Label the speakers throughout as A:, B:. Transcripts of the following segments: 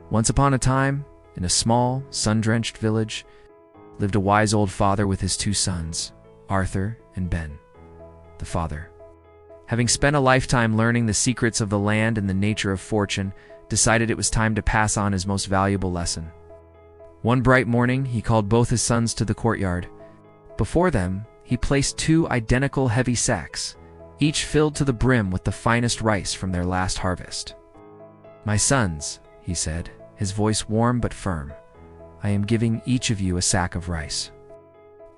A: Once upon a time, in a small, sun-drenched village, lived a wise old father with his two sons, Arthur and Ben. The father, having spent a lifetime learning the secrets of the land and the nature of fortune, decided it was time to pass on his most valuable lesson. One bright morning, he called both his sons to the courtyard. Before them, he placed two identical heavy sacks, each filled to the brim with the finest rice from their last harvest. "My sons," he said, his voice warm but firm, "I am giving each of you a sack of rice.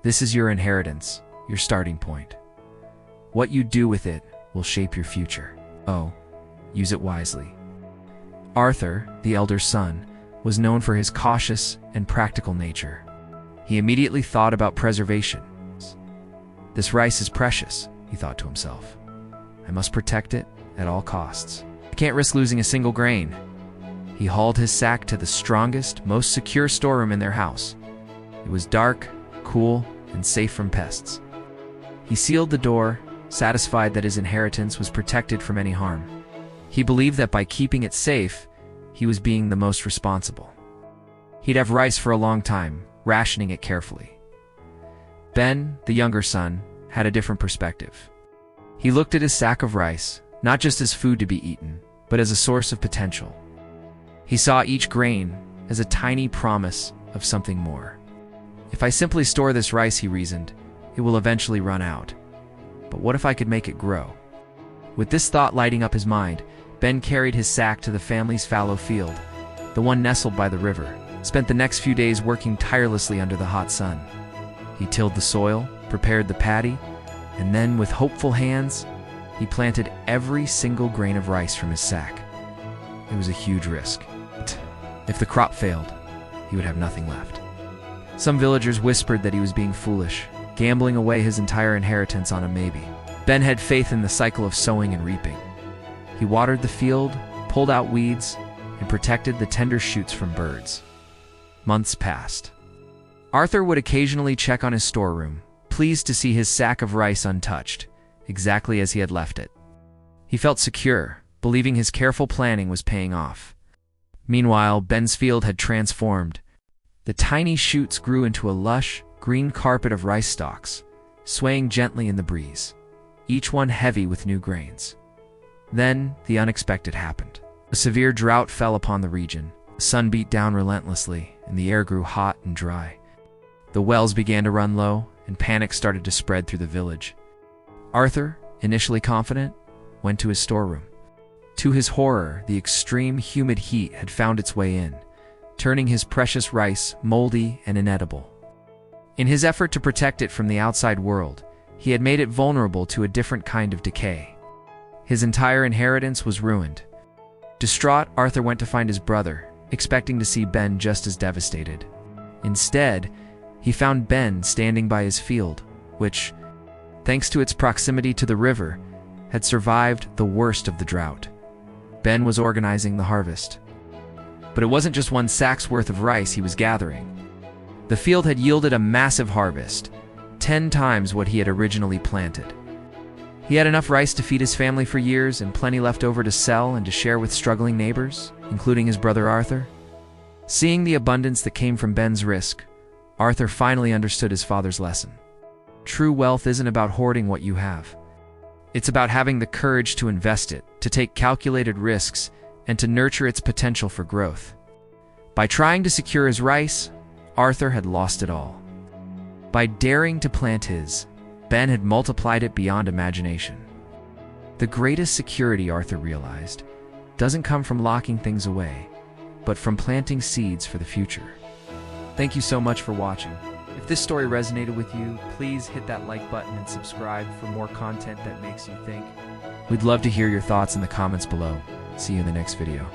A: This is your inheritance, your starting point. What you do with it will shape your future. Oh, use it wisely." Arthur, the elder son, was known for his cautious and practical nature. He immediately thought about preservation. "This rice is precious," he thought to himself. "I must protect it at all costs. I can't risk losing a single grain." He hauled his sack to the strongest, most secure storeroom in their house. It was dark, cool, and safe from pests. He sealed the door, satisfied that his inheritance was protected from any harm. He believed that by keeping it safe, he was being the most responsible. He'd have rice for a long time, rationing it carefully. Ben, the younger son, had a different perspective. He looked at his sack of rice, not just as food to be eaten, but as a source of potential. He saw each grain as a tiny promise of something more. "If I simply store this rice," he reasoned, "it will eventually run out. But what if I could make it grow?" With this thought lighting up his mind, Ben carried his sack to the family's fallow field, the one nestled by the river, spent the next few days working tirelessly under the hot sun. He tilled the soil, prepared the paddy, and then, with hopeful hands, he planted every single grain of rice from his sack. It was a huge risk. If the crop failed, he would have nothing left. Some villagers whispered that he was being foolish, gambling away his entire inheritance on a maybe. Ben had faith in the cycle of sowing and reaping. He watered the field, pulled out weeds, and protected the tender shoots from birds. Months passed. Arthur would occasionally check on his storeroom, pleased to see his sack of rice untouched, exactly as he had left it. He felt secure, believing his careful planning was paying off. Meanwhile, Ben's field had transformed. The tiny shoots grew into a lush, green carpet of rice stalks, swaying gently in the breeze, each one heavy with new grains. Then, the unexpected happened. A severe drought fell upon the region. The sun beat down relentlessly, and the air grew hot and dry. The wells began to run low, and panic started to spread through the village. Arthur, initially confident, went to his storeroom. To his horror, the extreme humid heat had found its way in, turning his precious rice moldy and inedible. In his effort to protect it from the outside world, he had made it vulnerable to a different kind of decay. His entire inheritance was ruined. Distraught, Arthur went to find his brother, expecting to see Ben just as devastated. Instead, he found Ben standing by his field, which, thanks to its proximity to the river, had survived the worst of the drought. Ben was organizing the harvest. But it wasn't just one sack's worth of rice he was gathering. The field had yielded a massive harvest, 10 times what he had originally planted. He had enough rice to feed his family for years and plenty left over to sell and to share with struggling neighbors, including his brother Arthur. Seeing the abundance that came from Ben's risk, Arthur finally understood his father's lesson. True wealth isn't about hoarding what you have. It's about having the courage to invest it, to take calculated risks, and to nurture its potential for growth. By trying to secure his rice, Arthur had lost it all. By daring to plant his, Ben had multiplied it beyond imagination. The greatest security, Arthur realized, doesn't come from locking things away, but from planting seeds for the future. Thank you so much for watching. If this story resonated with you, please hit that like button and subscribe for more content that makes you think. We'd love to hear your thoughts in the comments below. See you in the next video.